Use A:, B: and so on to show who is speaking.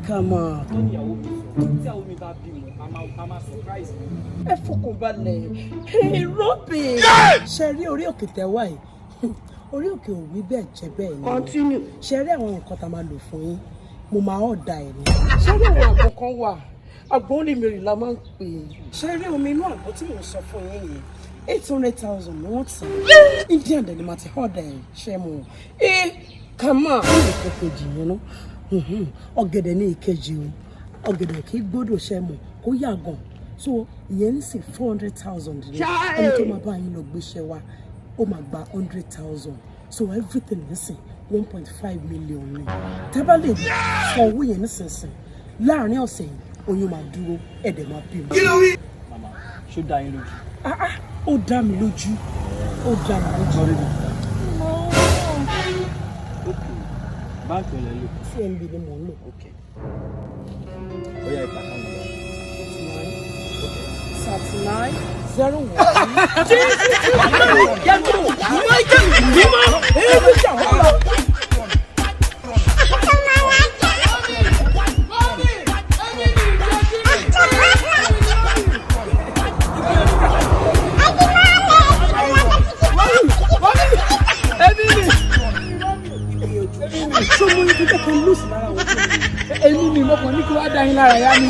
A: Come ẹ fọkàn balẹ̀ rọ́bì ṣe rí orí òkè tẹ́wà yìí orí òkè ò rí bẹ́ẹ̀ jẹ́ bẹ́ẹ̀ ni ṣe rí àwọn nǹkan tá a máa lò fún yín mo máa ọ̀dà ẹ̀ ni ṣe rí àwọn àgbọn kan wà àgbọn olèmírì la máa ń pè é ṣe rí omi inú àgbọn tí mò ń sọ fún yín yìí 800,000 ni wọ́n ti Indian dẹ̀ ni màá ti ọ̀dà ẹ̀ ṣe mọ̀ kàmá ó lè kó kejì yẹn ná ọ̀gẹ̀dẹ̀ ní ìkejì o ọ̀gẹ̀dẹ̀ kì í gbọ́dọ̀ ṣe mọ̀ kó yàgàn so ìyẹn ní sí 400,000 ní ẹni tó máa bá yín lọ gbéṣẹ́ wa ó máa gba 100,000 so everything nísìn 1.5 million ni tábà lè sọ owó yẹn nísinsìn láàrin ọ̀sẹ̀ yìí oyún máa dúró ẹ̀dẹ̀ máa bímọ.
B: Mama ṣó dá yín lójú.
A: Ó dá mi lójú ó dá mi lójú.
B: Báńkì ọ̀lẹ́ lò.
A: CMB ni mò ń lò.
B: Ó yá ìgbà kan lọ.
A: 39 01. Èmi ni mo kàn ní kí wá dá yín lára yá mi.